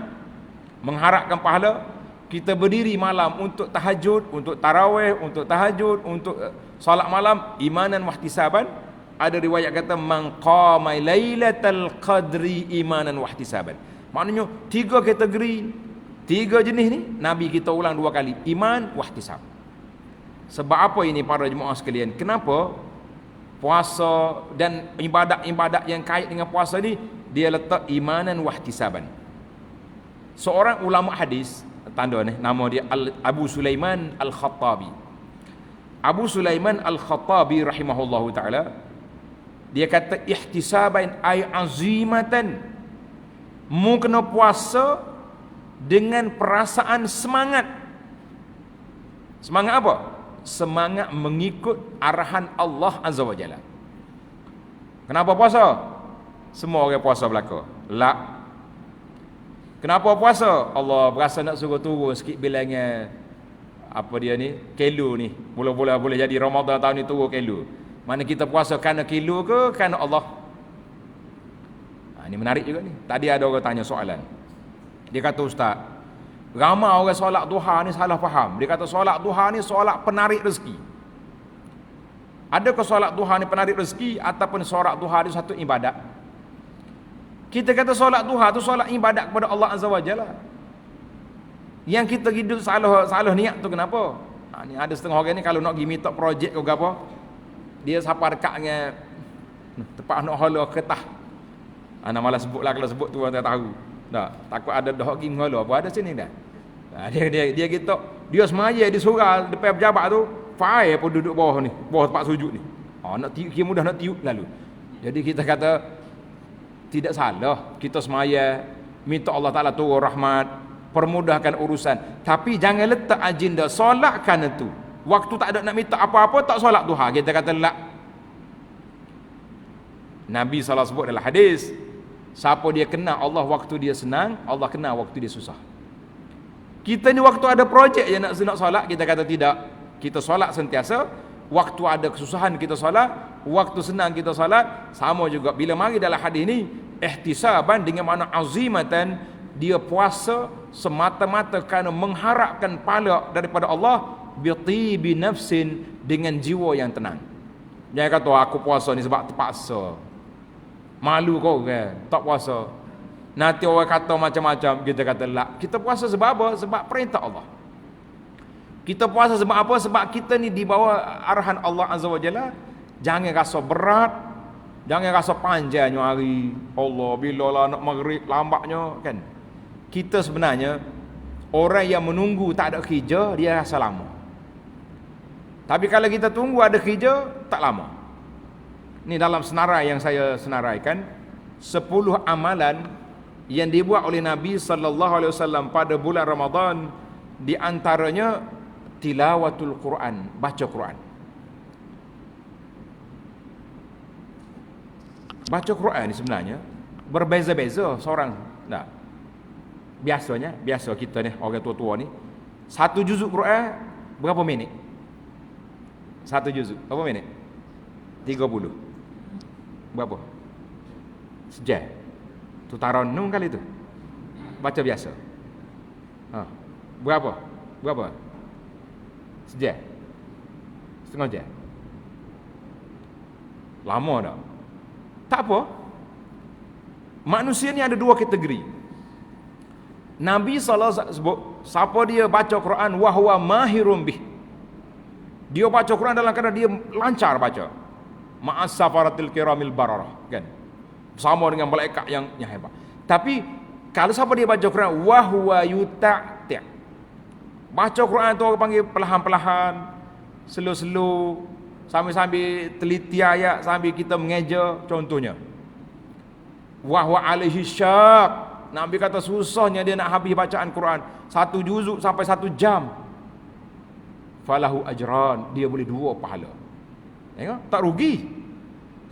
mengharapkan pahala. Kita berdiri malam untuk tahajud, untuk tarawih, untuk tahajud, untuk solat malam, imanan wa ihtisaban. Ada riwayat kata man qama lailatal qadri imanan wa ihtisaban. Maknanya tiga kategori, tiga jenis ni Nabi kita ulang dua kali, iman wa ihtisab. Sebab apa ini para jemaah sekalian? Kenapa puasa dan ibadat-ibadat yang kait dengan puasa ni dia letak imanan wa ihtisaban? Seorang ulama hadis, tanda ni nama dia Abu Sulaiman Al-Khattabi. Abu Sulaiman Al-Khattabi rahimahullahu taala, dia kata ihtisaban ay azimatan. Mu kena puasa dengan perasaan semangat. Semangat apa? Semangat mengikut arahan Allah Azza wa Jalla. Kenapa puasa? Semua orang puasa belaka. La. Kenapa puasa? Allah berasa nak suruh turun sikit bilangnya apa dia ni? Kilo ni. Mula-mula boleh jadi Ramadan tahun ni turun kilo. Mana kita puasa kerana kilo ke kerana Allah? Ini menarik juga ni. Tadi ada orang tanya soalan. Dia kata, Ustaz, ramai orang solat duha ni salah faham. Dia kata solat duha ni solat penarik rezeki. Adakah solat duha ni penarik rezeki ataupun solat duha ni satu ibadat? Kita kata solat duha tu solat ibadat kepada Allah Azza wa Jalla. Yang kita hidup salah niat tu kenapa? Ni ada setengah orang ni kalau nak pergi minta projek ke apa, dia siapa dekat dengan tempat nak hala ketah. Ana malas sebutlah, kalau sebut tu orang tak tahu. Tak, takut ada dah pergi menghala apa ada sini dah. Dia kita dia semaya di surau depan pejabat tu, fai pun duduk bawah ni, bawah tempat sujud ni. Nak tiup kira mudah nak tiup lalu. Jadi kita kata tidak salah kita semaya minta Allah Taala turun rahmat, permudahkan urusan. Tapi jangan letak agenda solat kerana tu. Waktu tak ada nak minta apa-apa tak solat duha. Kita kata la. Nabi SAW sebut dalam hadis, siapa dia kenal Allah waktu dia senang, Allah kenal waktu dia susah. Kita ni waktu ada projek yang nak solat, kita kata tidak. Kita solat sentiasa. Waktu ada kesusahan kita solat, waktu senang kita solat. Sama juga bila mari dalam hadis ni, ihtisaban dengan makna azimatan, dia puasa semata-mata kerana mengharapkan pahala daripada Allah, bi nafsin, dengan jiwa yang tenang. Jangan kata aku puasa ni sebab terpaksa. Malu kau kan tak puasa. Nanti orang kata macam-macam, kita kata la. Kita puasa sebab apa? Sebab perintah Allah. Kita puasa sebab apa? Sebab kita ni di bawah arahan Allah Azza wa Jalla. Jangan rasa berat, jangan rasa panjangnya hari. Allah bila lah nak maghrib lambatnya kan. Kita sebenarnya orang yang menunggu tak ada kerja, dia rasa lama. Tapi kalau kita tunggu ada kerja, tak lama. Ini dalam senarai yang saya senaraikan, 10 amalan yang dibuat oleh Nabi sallallahu alaihi wasallam pada bulan Ramadan, di antaranya tilawatul Quran, baca Quran. Baca Quran ni sebenarnya berbeza-beza seorang. Nah, biasa kita ni orang tua-tua ni, satu juzuk Quran berapa minit? Satu juzuk berapa minit? 30. Berapa? Sejam. Tu taranum kali tu. Baca biasa. Berapa? Sejam. Setengah jam. Lama dah. Tak apa. Manusia ni ada dua kategori. Nabi SAW sebut, siapa dia baca Quran wahwa mahirum bih, dia baca Quran dalam keadaan dia lancar baca, ma'as safaratil kiramil bararah kan, sama dengan malaikat yang hebat. Tapi Kalau siapa dia baca Quran, wahwa yuta'. Baca Quran tu orang panggil perlahan-perlahan, slow-slow, sambil-sambil teliti ayat, sambil kita mengeja, contohnya. Wahwa alaihi syak. Nabi kata susahnya dia nak habis bacaan Quran. 1 juzuk sampai 1 jam. Falahu ajran. Dia boleh 2 pahala. Tengok, tak rugi.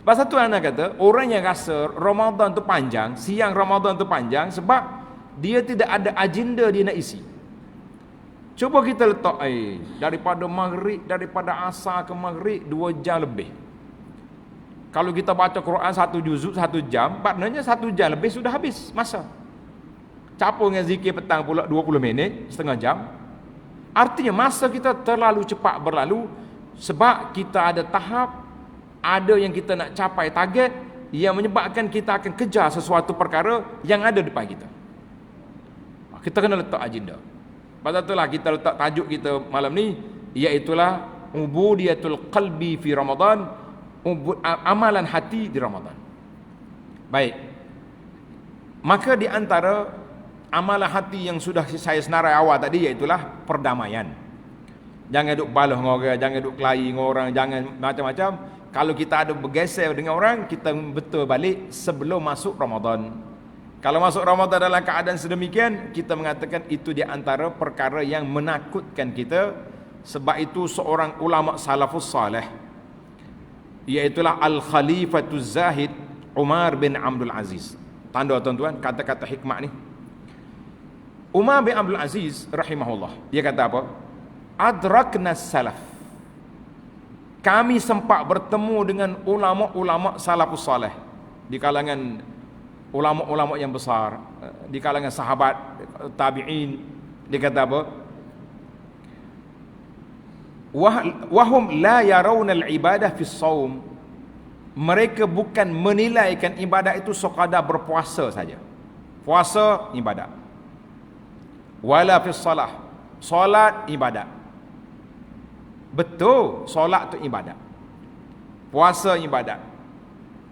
Sebab satu anak kata, orang yang rasa Ramadan tu panjang, siang Ramadan tu panjang, sebab dia tidak ada agenda dia nak isi. Cuba kita letak daripada maghrib, daripada asar ke maghrib 2 jam lebih. Kalau kita baca Quran 1 juzuk 1 jam, maknanya 1 jam lebih sudah habis masa. Campur dengan zikir petang pula 20 minit, setengah jam. Artinya masa kita terlalu cepat berlalu, sebab kita ada tahap, ada yang kita nak capai target, yang menyebabkan kita akan kejar sesuatu perkara yang ada depan kita. Kita kena letak agenda. Pasal itulah kita letak tajuk kita malam ni, iaitulah ubudiyatul qalbi fi Ramadan, amalan hati di Ramadan. Baik. Maka di antara amalan hati yang sudah saya senarai awal tadi, iaitulah perdamaian. Jangan duk balah dengan orang, jangan duk kelahi dengan orang, jangan macam-macam. Kalau kita ada bergeser dengan orang, kita betul balik sebelum masuk Ramadan. Kalau masuk Ramadan dalam keadaan sedemikian, kita mengatakan itu di antara perkara yang menakutkan kita. Sebab itu seorang ulama salafus salih, iaitulah Al-Khalifatul Zahid Umar bin Abdul Aziz. Tanda tuan-tuan kata-kata hikmah ni. Umar bin Abdul Aziz rahimahullah, dia kata apa? Adrakna salaf. Kami sempat bertemu dengan ulama-ulama salafus salih di kalangan ulama-ulama yang besar, di kalangan sahabat tabi'in. Dia kata apa? Wahum la yarawna al-ibadah fi shaum. Mereka bukan menilaikan ibadat itu sekadar berpuasa saja. Puasa ibadat. Wala fi salah. Solat ibadat. Betul, solat tu ibadat. Puasa ibadat.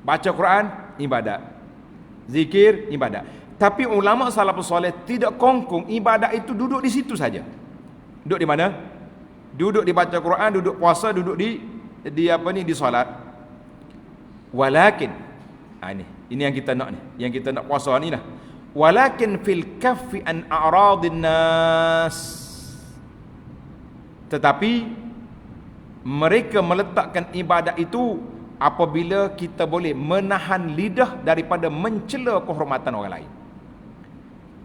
Baca Quran ibadat. Zikir ibadat. Tapi ulama salafus soleh tidak kongkong ibadat itu duduk di situ saja. Duduk di mana? Duduk di baca Quran, duduk puasa, duduk di solat. Walakin, ini yang kita nak ni, yang kita nak puasa ni lah. Walakin fil kaffi an a'radin nas. Tetapi mereka meletakkan ibadat itu apabila kita boleh menahan lidah daripada mencela kehormatan orang lain.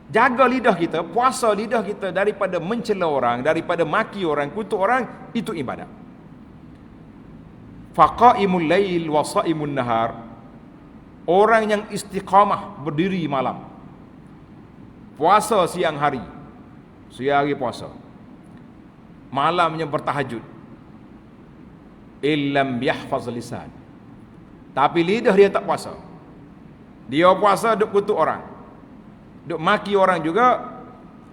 Jaga lidah kita, puasa lidah kita daripada mencela orang, daripada maki orang, kutuk orang, itu ibadat. Faqaimul lail wa saimun nahar. Orang yang istiqamah berdiri malam, puasa siang hari, puasa, malamnya bertahajud. Illam yahfaz lisan. Tapi lidah dia tak puasa. Dia puasa duk kutuk orang, duk maki orang juga.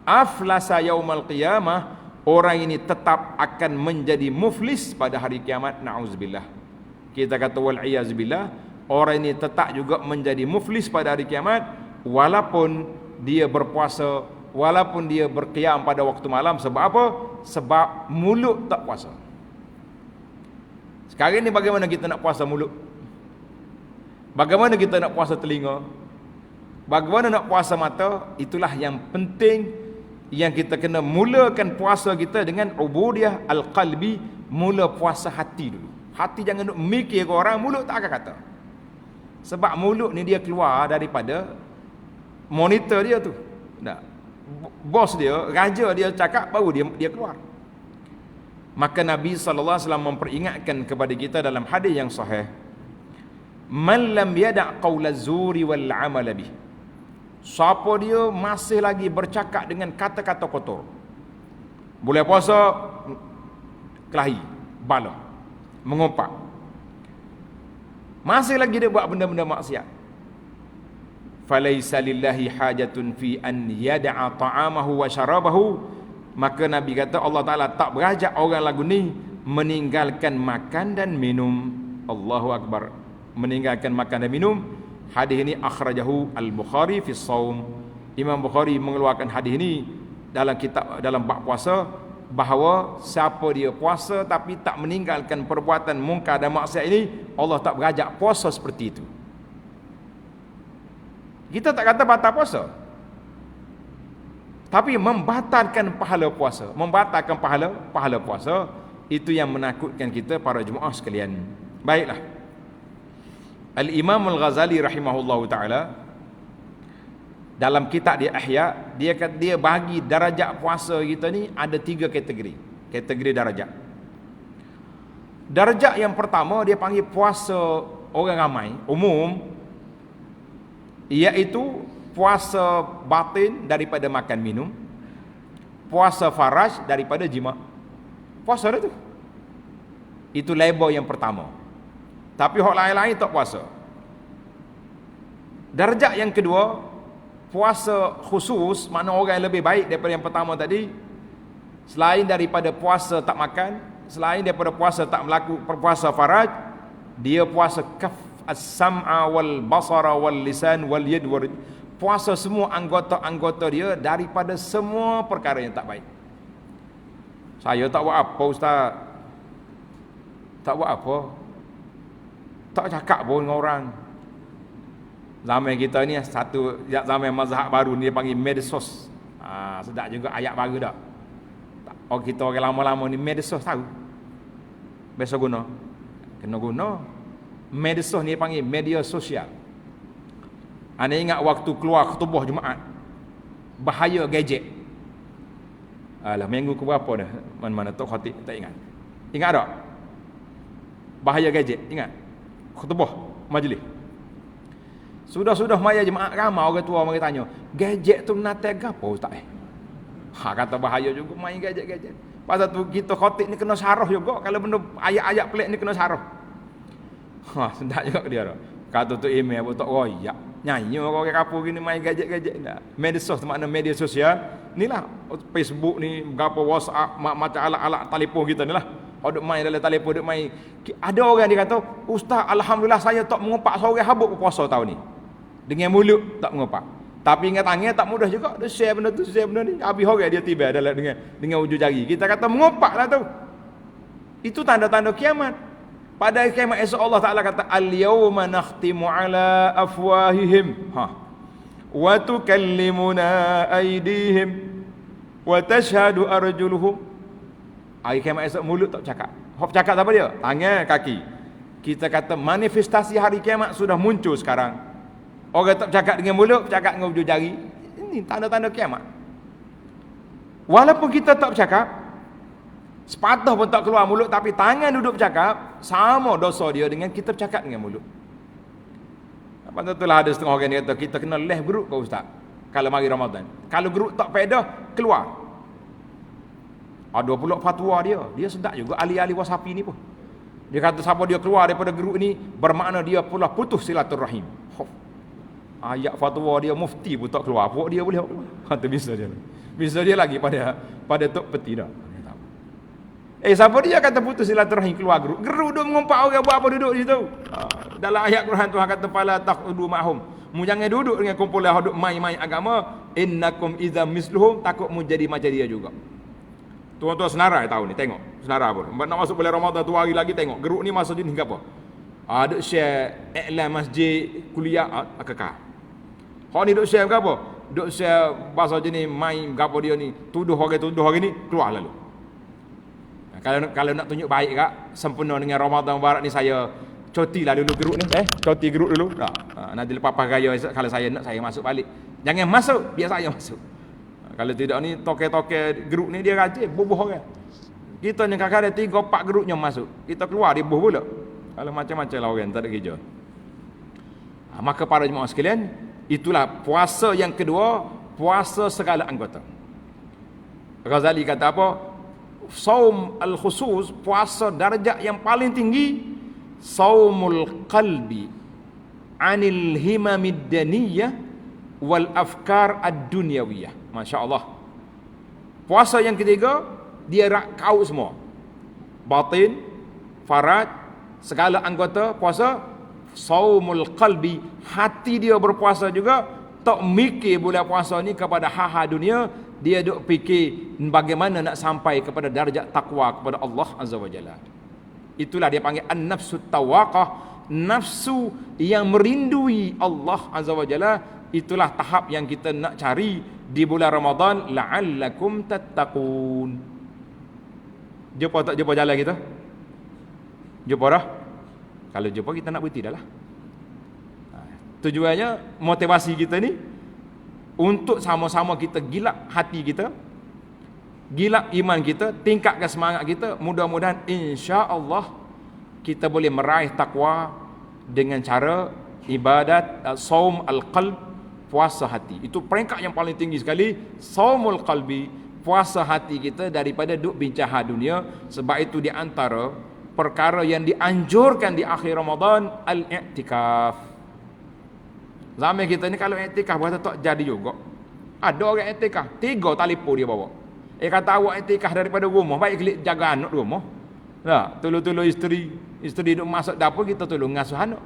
Aflasa yaumal qiyamah. Orang ini tetap akan menjadi muflis pada hari kiamat. Na'udzubillah. Kita kata wal'iyazubillah, orang ini tetap juga menjadi muflis pada hari kiamat, walaupun dia berpuasa, walaupun dia berqiyam pada waktu malam. Sebab apa? Sebab mulut tak puasa. Sekarang ni bagaimana kita nak puasa mulut? Bagaimana kita nak puasa telinga? Bagaimana nak puasa mata? Itulah yang penting, yang kita kena mulakan puasa kita dengan ubudiyah al-qalbi. Mula puasa hati dulu. Hati jangan duk mikir ke orang, mulut tak akan kata. Sebab mulut ni dia keluar daripada monitor dia tu. Tak. Bos dia, raja dia cakap, baru dia keluar. Maka Nabi SAW memperingatkan kepada kita dalam hadis yang sahih, man lam yada' qawla zuri wal amal bih. Siapa dia masih lagi bercakap dengan kata-kata kotor, boleh puasa kelahi, bala, mengumpat, masih lagi dia buat benda-benda maksiat, falaisa lillahi hajatun fi an yada'a ta'amahu wa syarabahu. Maka Nabi kata Allah Ta'ala tak berhajat orang lagu ni meninggalkan makan dan minum. Allahu Akbar. Meninggalkan makan dan minum. Hadis ini akhrajahu Al-Bukhari fi Shaum. Imam Bukhari mengeluarkan hadis ini dalam bab puasa, bahawa siapa dia puasa tapi tak meninggalkan perbuatan mungkar dan maksiat ini, Allah tak berajak puasa seperti itu. Kita tak kata batal puasa, tapi membatalkan pahala puasa. Membatalkan pahala puasa, itu yang menakutkan kita para jemaah sekalian. Baiklah, Al-Imam Al-Ghazali rahimahullahu ta'ala dalam kitab dia Ihya, dia bagi darajat puasa kita ni ada 3 kategori darajat. Darjat yang pertama dia panggil puasa orang ramai, umum, iaitu puasa batin daripada makan minum, puasa faraj daripada jima. Puasa dah tu. Itu label yang pertama. Tapi hak lain-lain tak puasa. Darjat yang kedua, puasa khusus, mana orang yang lebih baik daripada yang pertama tadi, selain daripada puasa tak makan, selain daripada puasa tak melakukan puasa faraj, dia puasa kaf as-sam'a wal basara wal lisan wal yad wal, puasa semua anggota-anggota dia daripada semua perkara yang tak baik. Saya tak buat apa ustaz, tak buat apa, tak cakap pun dengan orang. Zaman kita ni satu zaman mazhab baru ni dia panggil medsos. Sedap juga ayat baru dak. Oh, kita orang lama-lama ni medsos tahu. Biasa guna. Kena guna. Medsos ni dia panggil media sosial. Anda ingat waktu keluar khutbah Jumaat, bahaya gadget. Alah, minggu ke berapa dah? Mana-mana Tok Khatib tak ingat. Ingat tak? Bahaya gadget, ingat? Khutbah majlis. Sudah maya jemaah ramai orang tua mari tanya, gadget tu nate gapo ustaz? Kata bahaya juga main gadget. Pasal tu kita khatib ni kena syarah juga, kalau benda ayat-ayat pelik ni kena syarah. Sedap juga dia dah. Kata tu email pun tak royak. Nyanyi orang kapur gini main gadget dah. Medsos tu makna media sosial. Inilah Facebook ni, berapa WhatsApp, macam alat-alat telefon kita ni lah. Duk main dalam telefon, duk main. Ada orang dia kata, ustaz alhamdulillah saya tak mengumpat seorang habuk puasa tahun ni. Dengan mulut tak mengumpat. Tapi ingat tangan tak mudah juga. Dia share benda tu, share benda ni. Habis orang dia tiba dalam dengan ujung jari. Kita kata mengumpatlah tu. Itu tanda-tanda kiamat. Pada kiamat esok Allah Taala kata al-yauma nakhtimu ala afwahihim wa tukallimuna aydihim wa tashhadu arjuluhum. Hari kiamat esok mulut tak cakap. Hok cakap apa dia? Tangan, kaki. Kita kata manifestasi hari kiamat sudah muncul sekarang. Orang tak cakap dengan mulut, cakap dengan ujung jari. Ini tanda-tanda kiamat. Walaupun kita tak bercakap, sepatah pun tak keluar mulut, tapi tangan duduk bercakap, sama dosa dia dengan kita bercakap dengan mulut. Lepas tu lah ada setengah orang yang kata, kita kena leh geruk ke ustaz kalau mari Ramadan. Kalau geruk tak faedah, keluar. Ada pula fatwa dia sedap juga ahli-ahli wasapi ni pun. Dia kata siapa dia keluar daripada geruk ni, bermakna dia pula putus silaturrahim. Ayat fatwa dia mufti pun tak keluar, apa dia boleh keluar? Kata bisa dia lagi pada tok peti dah. Siapa dia kata putus silaturahim keluar geruk? Geruk duk mengumpat orang buat apa duduk di situ. Dalam ayat Quran Tuhan kata fala taqudu ma'hum. Mu jangan duduk dengan kumpulan duk main-main agama, innakum idza misluhum, takut mu jadi macam dia juga. Tuan-tuan senarai tahu ni, tengok. Senarai pun. Nak masuk bulan Ramadan 2 hari lagi tengok. Geruk ni masa jenis apa? Duk share iklan masjid, kuliah, akakah. Hak ni duk share ke apa? Duk share bahasa jenis main gapo dia ni, tuduh hari ni, keluar lalu. Kalau nak tunjuk baik kak, sempurna dengan Ramadan Mubarak ni, saya cotilah dulu geruk ni, coti geruk dulu. Nanti lepas raya kalau saya nak, saya masuk balik. Jangan masuk, biar saya masuk. Kalau tidak ni toke-toke geruk ni dia rajin bubuh orang. Kita ni kadang-kadang 3-4 geruknya masuk. Kita keluar dia bubuh pula. Kalau macam-macam lah orang tak ada kerja. Maka para jemaah sekalian, itulah puasa yang kedua, puasa segala anggota. Ghazali kata apa? Saum al-khusus, puasa darjat yang paling tinggi, saumul qalbi anil himamid daniyah wal afkar ad-dunyawiyah. Masya-Allah. Puasa yang ketiga, dia rakau semua. Batin, faraj, segala anggota puasa. Saumul qalbi, hati dia berpuasa juga. tak mikir bulan puasa ni kepada hal-hal dunia, dia duk fikir bagaimana nak sampai kepada darjat takwa kepada Allah Azza wa Jalla. Itulah dia panggil an-nafsu tawaqah, nafsu yang merindui Allah Azza wa Jalla. Itulah tahap yang kita nak cari di bulan Ramadan, la'allakum tattaqun. Jumpa tak jumpa jalan kita? Jumpa dah? Kalau jumpa kita nak berhenti dah lah. Tujuannya, motivasi kita ni untuk sama-sama kita gilap hati kita, gilap iman kita, tingkatkan semangat kita. Mudah-mudahan insya-Allah kita boleh meraih takwa dengan cara ibadat saum al-qalb, puasa hati. Itu peringkat yang paling tinggi sekali, saumul qalbi, puasa hati kita daripada duk bincang dunia. Sebab itu di antara perkara yang dianjurkan di akhir Ramadan, al-i'tikaf. Zaman kita ni kalau i'tikaf berkata tak jadi juga. Ada orang i'tikaf 3 telefon dia bawa. Kata awak i'tikaf daripada rumah, baik klik jaga anak rumah. Nah, tolong-tolong isteri duduk masuk dapur, kita tolong ngasuh anak.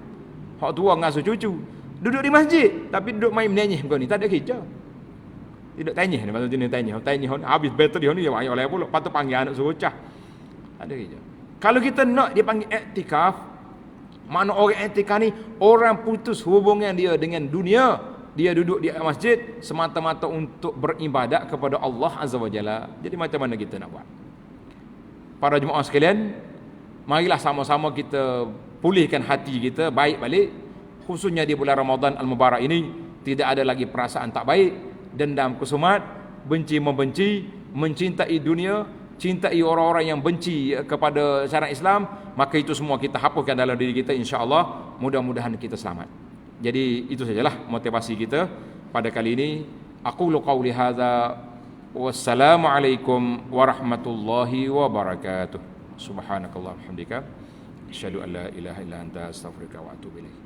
Hak tua ngasuh cucu. Duduk di masjid tapi duduk main menyih kau ni, tak ada kerja. Tidak tanya ni, maksud jenis tanya habis bateri ni dia banyak oleh pula, patut panggil anak suruh cah. Tak ada kerja. Kalau kita nak dia panggil i'tikaf, mana orang i'tikaf ni orang putus hubungan dia dengan dunia. Dia duduk di masjid semata-mata untuk beribadat kepada Allah Azza wa Jalla. Jadi macam mana kita nak buat? Para jemaah sekalian, marilah sama-sama kita pulihkan hati kita baik balik. Khususnya di bulan Ramadan Al-Mubarak ini, tidak ada lagi perasaan tak baik, dendam kusumat, benci-membenci, mencintai dunia, cintai orang-orang yang benci kepada syariat Islam. Maka itu semua kita hapuskan dalam diri kita, insya-Allah. Mudah-mudahan kita selamat. Jadi itu sajalah motivasi kita pada kali ini. Aqulu qauli hadza, wassalamualaikum warahmatullahi wabarakatuh. Subhanakallahumma hamdika, asyhadu an la ilaha illa anta, astaghfiruka wa atubu ilaik.